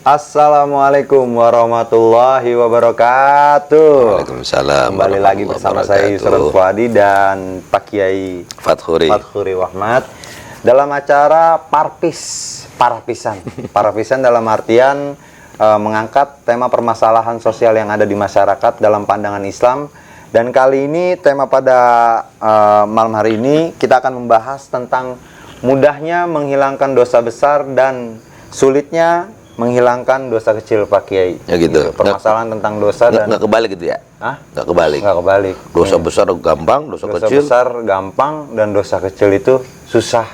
Assalamualaikum warahmatullahi wabarakatuh. Waalaikumsalam. Kembali lagi bersama saya Yusran Fuadi dan Pak Kiai Fathuri Wahmat dalam acara Parapisan dalam artian mengangkat tema permasalahan sosial yang ada di masyarakat dalam pandangan Islam. Dan kali ini tema pada malam hari ini kita akan membahas tentang mudahnya menghilangkan dosa besar dan sulitnya menghilangkan dosa kecil, Pak Kiai. Ya gitu. Permasalahan tentang dosa dan nggak kebalik gitu ya? Hah? Nggak kebalik. Nggak kebalik. Dosa besar gampang, dosa kecil besar gampang dan dosa kecil itu susah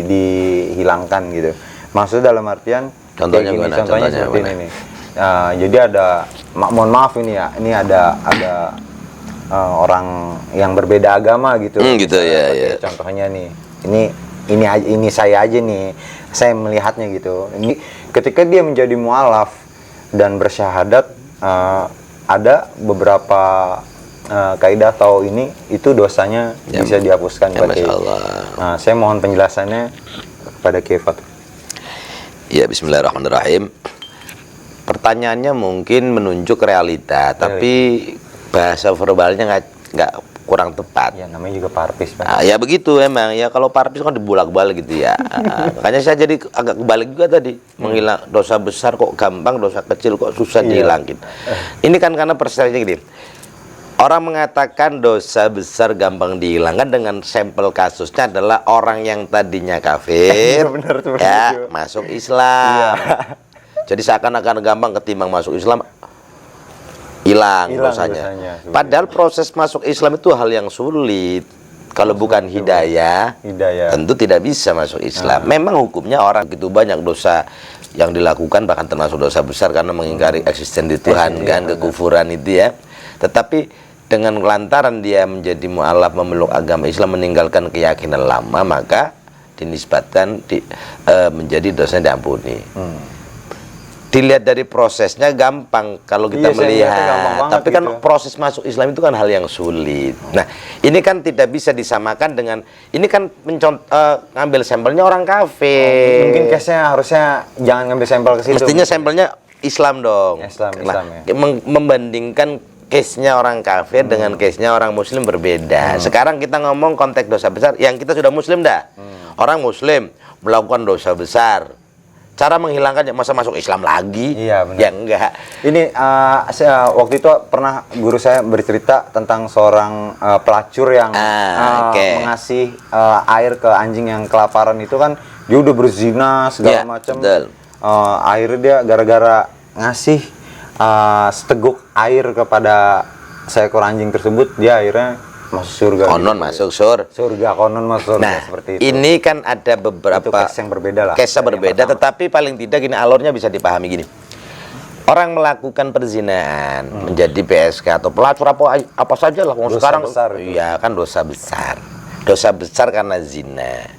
dihilangkan gitu. Maksudnya dalam artian contohnya gini, gimana? contohnya seperti ini. Jadi ada mohon maaf ini ya, ini ada orang yang berbeda agama gitu. Gitu ya. Contohnya nih, ini saya aja nih, saya melihatnya gitu. Ini ketika dia menjadi mualaf dan bersyahadat, ada beberapa kaidah atau itu dosanya ya, bisa dihapuskan. ya, Masya Allah. Nah, saya mohon penjelasannya kepada Kiai Fathur. Ya, Bismillahirrahmanirrahim. Pertanyaannya mungkin menunjuk realita, tapi bahasa verbalnya nggak kurang tepat. Ya, namanya juga parpis, Pak. Ya begitu emang. Ya kalau parpis kan dibolak-balik gitu ya. Makanya saya jadi agak kebalik juga tadi. Menghilang dosa besar kok gampang, dosa kecil kok susah dihilangin. Ini kan karena persepsinya gini. Orang mengatakan dosa besar gampang dihilangkan dengan sampel kasusnya adalah orang yang tadinya kafir, masuk Islam. Jadi seakan-akan gampang ketimbang masuk Islam, hilang dosanya. Padahal proses masuk Islam itu hal yang sulit. Kalau bukan hidayah, tentu tidak bisa masuk Islam. Memang hukumnya orang gitu banyak dosa yang dilakukan, bahkan termasuk dosa besar karena mengingkari eksistensi Tuhan, kekufuran itu ya. Tetapi dengan lantaran dia menjadi mu'alaf, memeluk agama Islam, meninggalkan keyakinan lama, maka dinisbatkan menjadi dosanya diampuni. Dilihat dari prosesnya gampang kalau kita melihat, tapi kan gitu. Proses masuk Islam itu kan hal yang sulit. Nah, ini kan tidak bisa disamakan dengan ini kan ngambil sampelnya orang kafir. Mungkin case-nya harusnya jangan ngambil sampel ke situ. Mestinya sampelnya Islam dong. Islam ya. Membandingkan case-nya orang kafir dengan case-nya orang muslim berbeda. Sekarang kita ngomong konteks dosa besar, yang kita sudah muslim dah. Orang muslim melakukan dosa besar. Cara menghilangkannya, masa masuk Islam lagi? Iya, benar. Ya enggak. Ini waktu itu pernah guru saya bercerita tentang seorang pelacur yang mengasih air ke anjing yang kelaparan itu kan, dia udah berzina segala macam. Akhirnya dia gara-gara ngasih seteguk air kepada seekor anjing tersebut, dia akhirnya masuk surga. Konon masuk surga. Konon masuk surga. Nah, seperti itu. Ini kan ada beberapa case yang berbeda lah. Case berbeda, tetapi paling tidak gini, alurnya bisa dipahami gini. Orang melakukan perzinahan, menjadi PSK atau pelacur apa saja lah. Sekarang iya kan dosa besar. Dosa besar karena zina.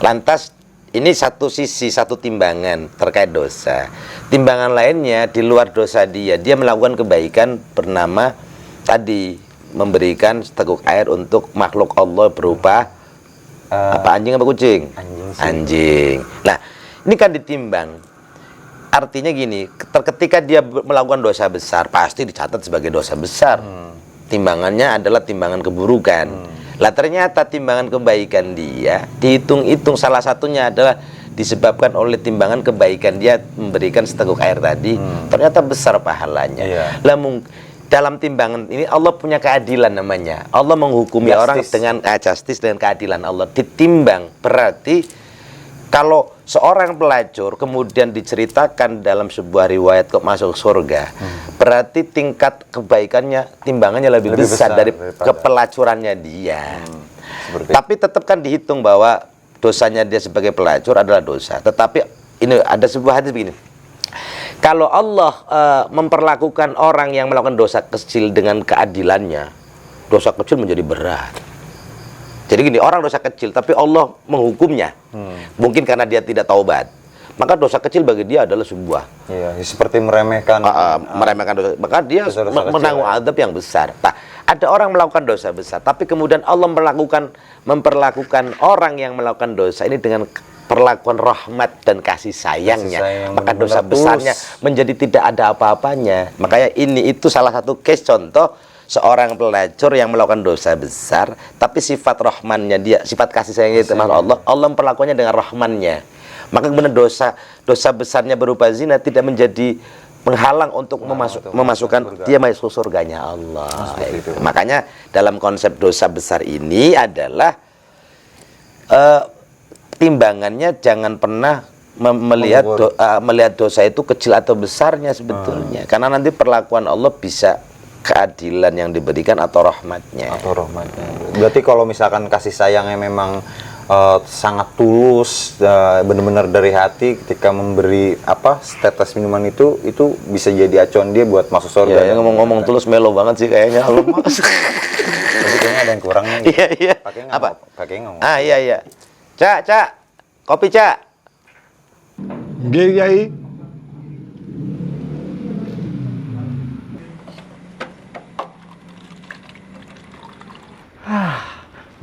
Lantas ini satu sisi, satu timbangan terkait dosa. Timbangan lainnya di luar dosa dia melakukan kebaikan bernama tadi memberikan seteguk air untuk makhluk Allah berupa anjing apa kucing? Anjing. Nah, ini kan ditimbang. Artinya gini, ketika dia melakukan dosa besar pasti dicatat sebagai dosa besar. Timbangannya adalah timbangan keburukan. Lah ternyata timbangan kebaikan dia dihitung-hitung, salah satunya adalah disebabkan oleh timbangan kebaikan dia memberikan seteguk air tadi. Ternyata besar pahalanya. Lah dalam timbangan ini Allah punya keadilan namanya. Allah menghukumi orang dengan justice, dengan keadilan Allah. Ditimbang, berarti kalau seorang pelacur kemudian diceritakan dalam sebuah riwayat kok masuk surga, berarti tingkat kebaikannya, timbangannya lebih besar dari kepelacurannya dia. Tapi tetap kan dihitung bahwa dosanya dia sebagai pelacur adalah dosa. Tetapi ini ada sebuah hadis begini. Kalau Allah memperlakukan orang yang melakukan dosa kecil dengan keadilannya, dosa kecil menjadi berat. Jadi gini, orang dosa kecil tapi Allah menghukumnya. Mungkin karena dia tidak taubat. Maka dosa kecil bagi dia adalah sebuah seperti meremehkan dosa. Maka dia menanggung azab yang besar. Nah, ada orang melakukan dosa besar, tapi kemudian Allah memperlakukan orang yang melakukan dosa ini dengan perlakuan rahmat dan kasih sayangnya, maka dosa besarnya menjadi tidak ada apa-apanya. Makanya itu salah satu case contoh seorang pelacur yang melakukan dosa besar, tapi sifat rahmannya dia, sifat kasih sayangnya itu Allah memperlakukannya dengan rahmannya. Maka kemudian dosa besarnya berupa zina tidak menjadi penghalang untuk memasukkan dia masuk surganya Allah. Makanya dalam konsep dosa besar ini adalah timbangannya jangan pernah melihat dosa itu kecil atau besarnya sebetulnya, karena nanti perlakuan Allah bisa keadilan yang diberikan atau rahmatnya. Berarti kalau misalkan kasih sayangnya memang sangat tulus, benar-benar dari hati, ketika memberi setetes minuman itu bisa jadi acuan dia buat masuk surga. Ya, ngomong-ngomong tulus melo banget sih kayaknya. Tapi kayaknya ada yang kurangnya. Iya. Pakai ngomong. Iya. Cak, kopi Cak. Nggih, Kyai.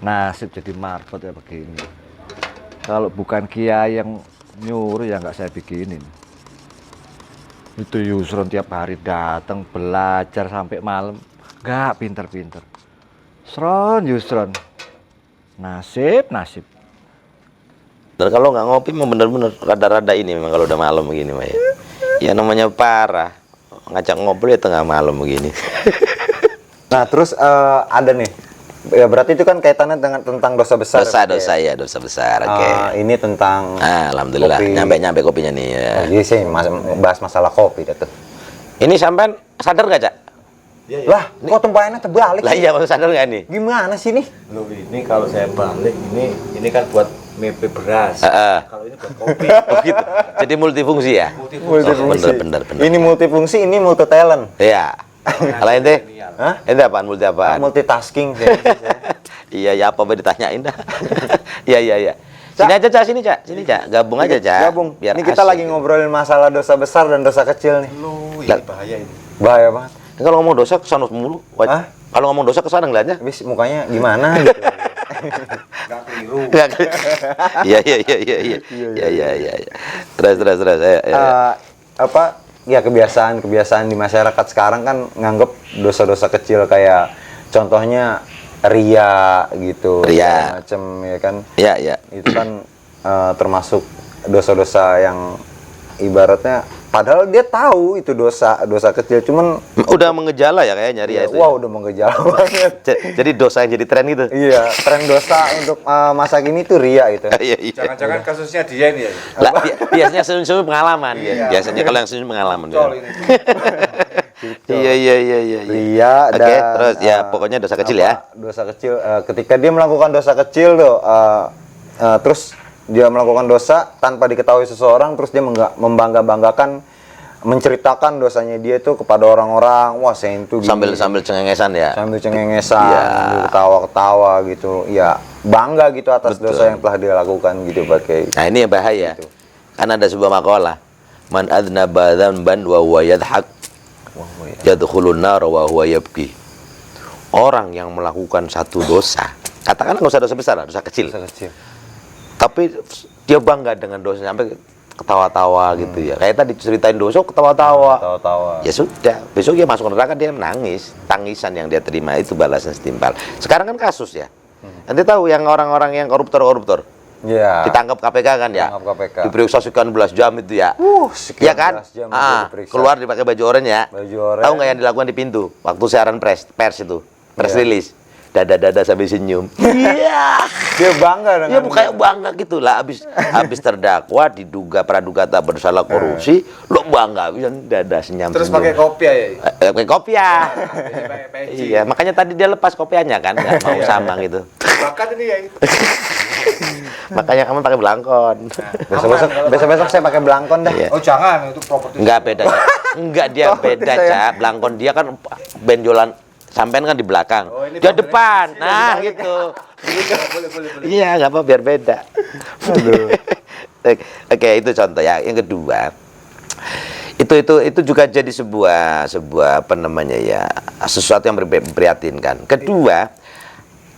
Nasib jadi marbot ya begini. Kalau bukan Kiai yang nyuruh ya nggak saya bikinin. Itu Yusron tiap hari datang belajar sampai malam, nggak pinter-pinter. Yusron. Nasib. Dan kalau nggak ngopi memang bener-bener rada-rada ini memang kalau udah malam begini Pak ya. Ya namanya parah. Ngajak ngobrol ya tengah malam begini. Nah, terus ada nih. Ya berarti itu kan kaitannya dengan tentang dosa besar. Dosa besar. Oke. Ini tentang alhamdulillah kopi. nyampe kopinya nih ya. Jadi saya bahas masalah kopi tuh. Ini sampean sadar nggak, Cak? Iya. Lah, kok tempayannya terbalik? Lah iya, maksud sadar nggak nih? Gimana sih nih? Loh, ini kalau saya balik ini kan buat mepe beras. Kalau ini buat kopi. Oh gitu. Jadi multifungsi ya? Multifungsi. Bener. Ini multifungsi, ini multi talent. Iya. Kalau ente? Hah? Ente apaan? Multi apaan? Multitasking. Iya, apa ditanyain dah. Iya. Sini aja, Cak, sini, Cak. Gabung aja, Cak. Gabung. Biar Ini kita asik. lagi ngobrolin masalah dosa besar dan dosa kecil nih. Loh, ini bahaya ini. Bahaya banget. Kalau ngomong dosa kesana mulu. Hah? Kalau ngomong dosa kesana ngeliatnya. Habis mukanya gimana gitu. Enggak keliru. Iya. Terus. Ya kebiasaan di masyarakat sekarang kan nganggep dosa-dosa kecil kayak contohnya ria gitu, Ria. macem ya kan. Iya. Itu kan termasuk dosa-dosa yang ibaratnya padahal dia tahu itu dosa kecil, cuman Udah mengejala ya kayaknya ria itu. wow, udah menggejala banget. Jadi dosa yang jadi tren gitu. Iya, tren dosa untuk masa kini tuh ria itu. Iya. Jangan-jangan kasusnya dia ini ya. Lah, biasanya senyum pengalaman ya. Biasanya kalau yang senyum pengalaman. Col ini. Iya. Ria Oke, dan terus ya pokoknya dosa kecil ya. Dosa kecil ketika dia melakukan dosa kecil tuh terus dia melakukan dosa tanpa diketahui seseorang, terus dia membangga-banggakan menceritakan dosanya dia itu kepada orang-orang. Wah, saya itu gini. Sambil cengengesan ya. Sambil cengengesan, Iya. sambil ketawa-ketawa gitu. Ya, bangga gitu atas dosa yang telah dia lakukan gitu pakai. Nah, ini yang bahaya. Gitu. Kan ada sebuah makalah. Man adnaba dzanban wa huwa yadhak yadkhulun nar wa huwa yabki. Orang yang melakukan satu dosa, katakanlah nggak usah dosa besar, dosa kecil. Dosa kecil. Tapi dia bangga dengan dosa sampai ketawa-tawa gitu ya. Kayak tadi ceritain dosa ketawa-tawa. Tawa-tawa. Ya sudah, besok dia masuk neraka dia menangis. Tangisan yang dia terima itu balasan setimpal. Sekarang kan kasus ya. Nanti tahu yang orang-orang yang koruptor. Iya. Ditangkap KPK kan ya. Ditangkap KPK. Diperiksa sekian belas jam itu ya. Sekian Iya kan? belas jam dia diperiksa. Keluar dipakai baju oranye ya. Baju oranye. Tahu nggak yang dilakukan di pintu waktu siaran pers itu? Press Iya. release. Dada sambil senyum. Iya. Dia bangga dengan Ya kayak bangga gitu lah, habis terdakwa diduga praduga tak bersalah korupsi, lo bangga bisa dada senyum. Terus pakai kopiah ya. Pakai kopiah. Pakai peci. Iya, makanya tadi dia lepas kopiahnya kan, nggak mau sama gitu. Bakat ini ya. Makanya kamu pakai belangkon. Besok saya pakai belangkon dah. Iya. Oh, jangan, itu properti. Enggak beda. Cak. Enggak dia Oh, beda, saya. Cak. Belangkon dia kan benjolan sampean kan di belakang. Oh, ini dia belakangnya depan. sisi, Nah, dibalik. gitu. Boleh. Iya, nggak apa biar beda. Oke, itu contoh ya. Yang kedua, itu juga jadi sebuah apa namanya ya, sesuatu yang memprihatinkan. Kedua,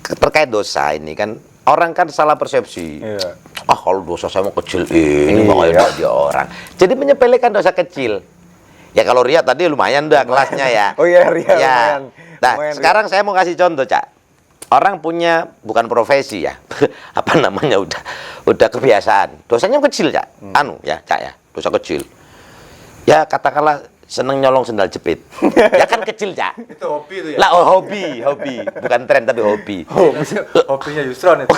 terkait dosa ini kan orang kan salah persepsi. Iya. kalau dosa saya mau kecil ini makanya dia orang. Jadi menyepelekan dosa kecil. Ya kalau Ria tadi lumayan dah kelasnya ya. Oh iya, Ria ya. lumayan. Nah, Lumayan, sekarang saya mau kasih contoh, Cak. Orang punya bukan profesi ya. Apa namanya udah kebiasaan. Dosanya kecil, Cak. Ya, Cak ya. Dosa kecil. Ya katakanlah seneng nyolong sendal jepit. Ya kan kecil, Cak. Itu hobi itu ya? Lah, hobi. Bukan tren tapi hobi. Hobinya Yusron itu.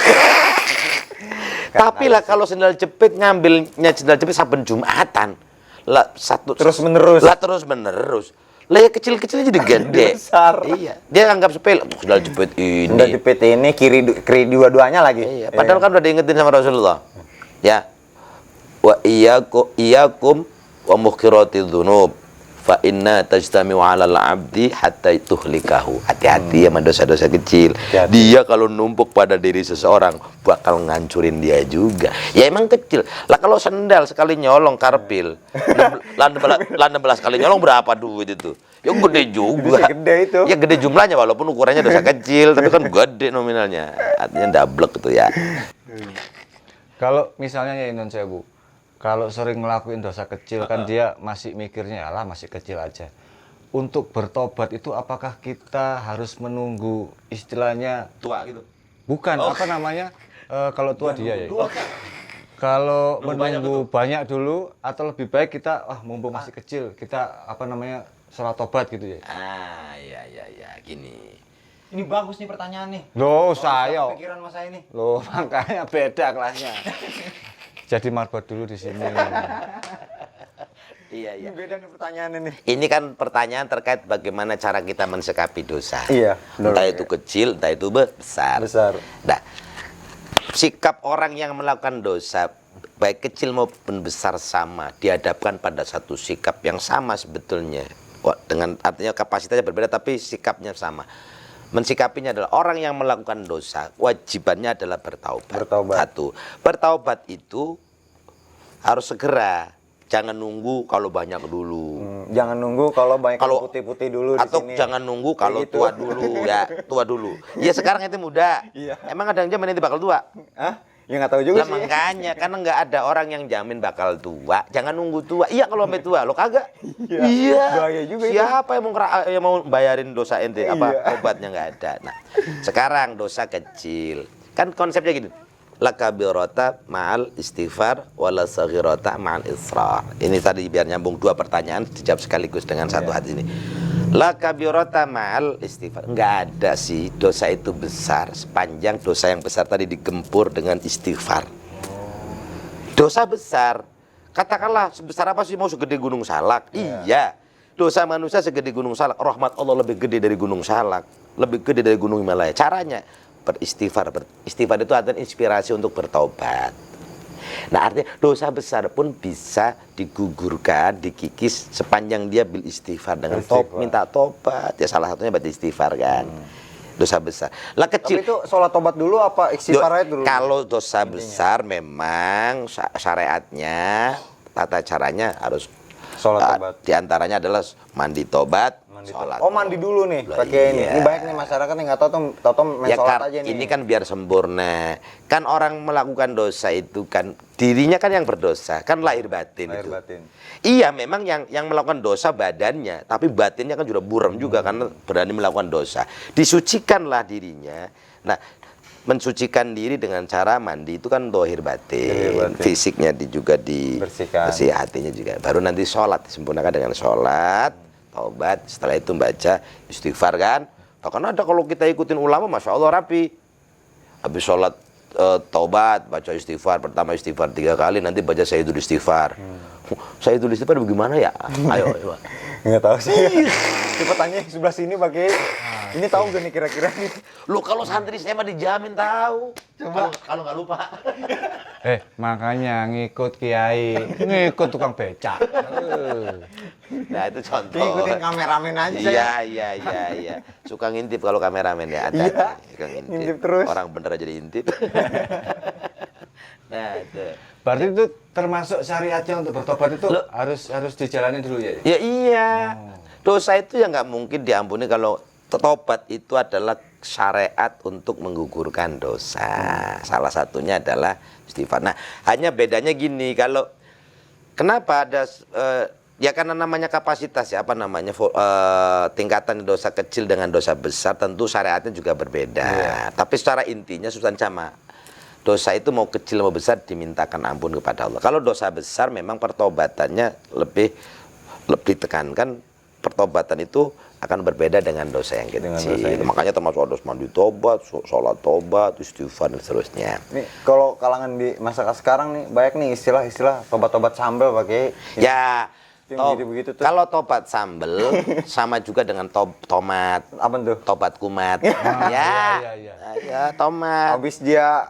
Tapi lah kalau sendal jepit ngambilnya sendal jepit saben Jumatan. Lah terus menerus. Lah ya kecil-kecilnya jadi gede. Besar. Iya. Dia anggap sepele. Sendal jepit ini. Sendal jepit ini kiri dua-duanya lagi. Iya. Padahal kan udah diingetin sama Rasulullah. Ya. Wa iyyakum wa mukhiratiz dzunub fa inna tajtami'u 'alal 'abdi hatta tuhlikahu. Hati-hati sama dosa-dosa kecil. Hati-hati. Dia kalau numpuk pada diri seseorang bakal ngancurin dia juga. Ya emang kecil. Lah kalau sendal sekali nyolong karpil, 16 kali nyolong berapa duit itu? Ya gede juga. Gede itu. Ya gede jumlahnya walaupun ukurannya dosa kecil, tapi kan gede nominalnya. Artinya double itu ya. Kalau misalnya ya non sewu, kalau sering ngelakuin dosa kecil kan dia masih mikirnya alah masih kecil aja. Untuk bertobat itu apakah kita harus menunggu istilahnya Tua gitu. bukan apa namanya kalau tua dia ya. Kalau menunggu banyak dulu atau lebih baik kita mumpung masih kecil kita apa namanya sholat tobat gitu ya. Ya gini. Ini bagus nih pertanyaan nih. Loh saya. Pikiran Mas saya ini. Loh makanya beda kelasnya. Jadi marbot dulu di sini. Iya. Ini beda nih pertanyaan ini. Ini kan pertanyaan terkait bagaimana cara kita mensikapi dosa. Iya, benar. Entah itu kecil, entah itu besar. Nah, sikap orang yang melakukan dosa baik kecil maupun besar sama dihadapkan pada satu sikap yang sama sebetulnya. Dengan artinya kapasitasnya berbeda tapi sikapnya sama. Mensikapinya adalah orang yang melakukan dosa wajibannya adalah bertaubat. Satu, bertaubat itu harus segera, jangan nunggu kalau banyak dulu. Jangan nunggu kalau banyak putih-putih dulu atau di sini. jangan nunggu kalau gitu. tua dulu ya, tua dulu. Ya sekarang itu muda. Iya. Emang ada yang jamin nanti bakal tua? Hah? Ya nggak tahu juga Lah sih. makanya karena nggak ada orang yang jamin bakal tua. Jangan nunggu tua. Iya kalau sampai tua, lo kagak. Iya. Bahaya juga itu. Siapa yang mau bayarin dosa ente? Apa Iya. obatnya nggak ada. Nah, sekarang dosa kecil. Kan konsepnya gini. La kabirata ma'al istighfar wala saghirata ma'al israr. Ini tadi biar nyambung dua pertanyaan dijawab sekaligus dengan satu hadis ini. La kabirata ma'al istighfar. Enggak ada sih dosa itu besar sepanjang dosa yang besar tadi digempur dengan istighfar. Dosa besar. Katakanlah sebesar apa sih mau segede gunung Salak? Iya. Dosa manusia segede gunung Salak. Rahmat Allah lebih gede dari gunung Salak. Lebih gede dari gunung Himalaya. Caranya beristighfar. Istighfar itu artinya inspirasi untuk bertaubat. Nah artinya dosa besar pun bisa digugurkan, dikikis sepanjang dia bil istighfar dengan minta tobat. Ya salah satunya berarti istighfar kan. Dosa besar. Lah kecil. Tapi itu sholat tobat dulu apa istighfar aja dulu? Kalau dosa besar memang syariatnya tata caranya harus sholat tobat. Di antaranya adalah mandi tobat. Sholat. Oh mandi dulu nih pakai ini. Ini banyak nih masyarakat yang nggak tahu main ya, sholat aja nih. Ini kan biar sempurna. Kan orang melakukan dosa itu kan dirinya kan yang berdosa, kan lahir batin itu. Batin. Iya, memang yang melakukan dosa badannya, tapi batinnya kan sudah buram juga karena berani melakukan dosa. Disucikanlah dirinya. Nah, mensucikan diri dengan cara mandi itu kan dohir batin. Fisiknya juga dibersihkan, hatinya juga. Baru nanti sholat disempurnakan dengan sholat. Taubat, setelah itu baca istighfar kan. Karena ada kalau kita ikutin ulama, masya Allah rapi. Habis sholat taubat, baca istighfar. Pertama istighfar 3 kali, nanti baca sayyidul istighfar. Sayyidul istighfar bagaimana ya? Ayo. Nggak tahu sih. Coba tanya yang sebelah sini pakai. Ini tahu gak nih kira-kira nih? Lu kalau santri saya mah dijamin tahu. Coba kalau nggak lupa. Makanya ngikut kiai, ngikut tukang becak. Nah itu contoh. Ikutin kameramen aja. Iya. Suka ngintip kalau kameramen ya ada. Iya. Suka Ngintip terus. Orang bener aja diintip. Nah itu. Berarti itu termasuk syariatnya untuk bertobat itu harus dijalani dulu ya? Ya iya. Dosa itu ya nggak mungkin diampuni kalau tobat itu adalah syariat untuk menggugurkan dosa. Salah satunya adalah istighfar. Nah, hanya bedanya gini, kalau kenapa ada ya karena namanya kapasitas ya, apa namanya tingkatan dosa kecil dengan dosa besar, tentu syariatnya juga berbeda. Tapi secara intinya substansi sama. Dosa itu mau kecil mau besar dimintakan ampun kepada Allah. Kalau dosa besar memang pertobatannya lebih ditekankan, pertobatan itu akan berbeda dengan dosa yang kecil. Makanya termasuk dosa mandi tobat, sholat tobat, istighfar dan seterusnya. Nih kalau kalangan di masa sekarang nih banyak nih istilah-istilah tobat-tobat sambel pakai. Ya. Begitu tuh. Kalau tobat sambel sama juga dengan tomat. Apa tuh? Tobat kumat. Ya, tomat. Habis dia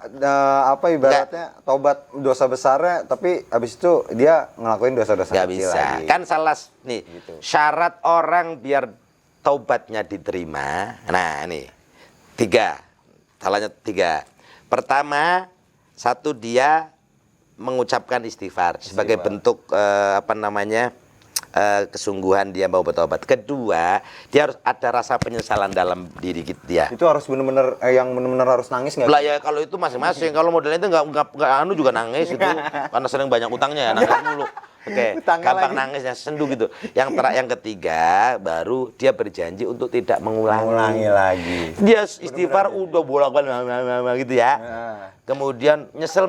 ibaratnya tobat dosa besarnya, tapi habis itu dia ngelakuin dosa-dosa Nggak kecil bisa. lagi. Kan salah nih. Gitu. Syarat orang biar taubatnya diterima. Nah, ini 3. Salahnya 3. Pertama, 1 dia mengucapkan istighfar sebagai bentuk kesungguhan dia mau bertobat. Kedua, dia harus ada rasa penyesalan dalam diri dia. Itu harus benar-benar yang benar-benar harus nangis nggak? Lah ya kalau itu masing-masing. Kalau modelnya itu nggak anu juga nangis itu karena sering banyak utangnya ya, nangis mulu. Oke, gampang nangisnya, sendu gitu. Yang ketiga, baru dia berjanji untuk tidak mengulangi lagi. Dia istighfar udah bolak-balik gitu ya. Kemudian nyesel,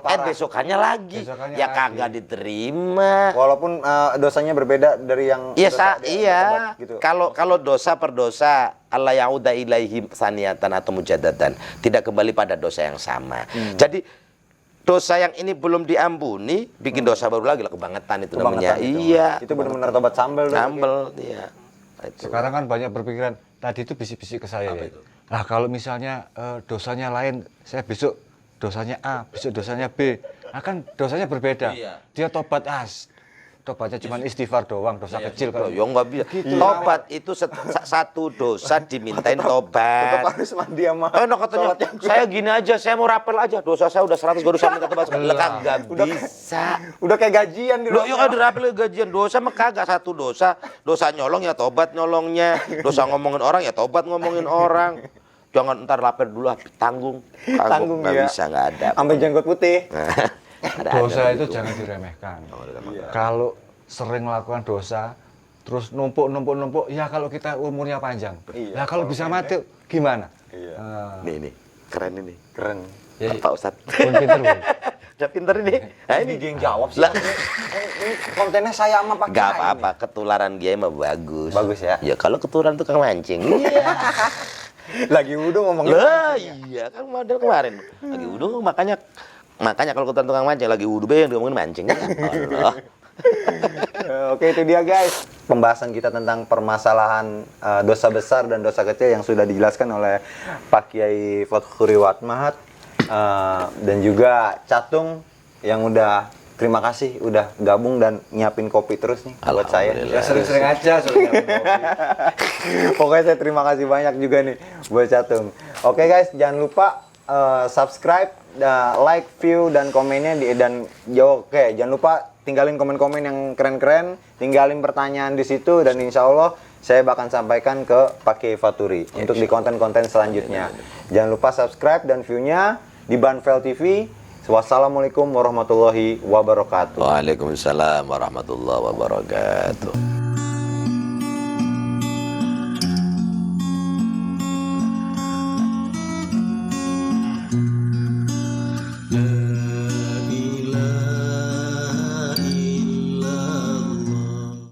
besokannya lagi. Ya kagak diterima. Walaupun dosanya berbeda dari yang Iya. Gitu. Kalau dosa per dosa, Allah yauda ilaihim saniyatan atau mujadatan, tidak kembali pada dosa yang sama. Jadi dosa yang ini belum diampuni, bikin dosa baru lagi lah, kebangetan itu namanya. Iya. Itu benar-benar tobat sambel. Sambel, iya. Sekarang kan banyak berpikiran, tadi itu bisik-bisik ke saya ya. Nah kalau misalnya dosanya lain, saya besok dosanya A, besok dosanya B. Nah kan dosanya berbeda. Dia tobat tobatnya cuma istighfar doang, dosa kecil kalau. Ya nggak bisa. Tobat itu satu dosa dimintain tobat. Tetap harus mandi sama. Katanya, saya gini aja, saya mau rapel aja. Dosa saya udah 100 baru saya minta tobat. Kagak bisa. Udah kayak gajian di Loh, yuk ada rapel gajian. Dosa mah kagak, satu dosa. Dosa nyolong ya tobat nyolongnya. Dosa ngomongin orang ya tobat ngomongin orang. Jangan ntar lapar dulu tanggung. Tanggung nggak ya. bisa, nggak ada. Sampai jenggot putih. Dosa itu jangan diremehkan. Kalau sering melakukan dosa, terus numpuk, ya kalau kita umurnya panjang. Nah kalau bisa mati gimana? Nih, keren ini. Keren. Pak Ustadz. Pinter loh. Udah pinter ini. Nah ini dia yang jawab sih. Ini kontennya saya sama Pak Kiai. Gak apa-apa, ketularan Kiai mah bagus. Bagus ya? Ya kalau ketularan tukang mancing. Iya. Lagi wudhu ngomongin. Lah iya kan model kemarin. Lagi wudhu makanya kalau ketularan tukang mancing lagi wudhu yang ngomongin mancing. Allah. Oke, itu dia guys pembahasan kita tentang permasalahan dosa besar dan dosa kecil yang sudah dijelaskan oleh Pak Kiai Fathuri Watmahat dan juga Catung yang udah terima kasih udah gabung dan nyiapin kopi terus nih buat saya. Ya sering-sering aja nyiapin kopi. Pokoknya saya terima kasih banyak juga nih buat Catung. Oke guys, jangan lupa subscribe, like, view dan komennya jangan lupa tinggalin komen-komen yang keren-keren, tinggalin pertanyaan di situ dan insya Allah saya bakal sampaikan ke Pak Kiai Fathuri untuk di konten-konten selanjutnya. Jangan lupa subscribe dan view-nya di Banvel TV. Wassalamualaikum warahmatullahi wabarakatuh. Waalaikumsalam warahmatullahi wabarakatuh.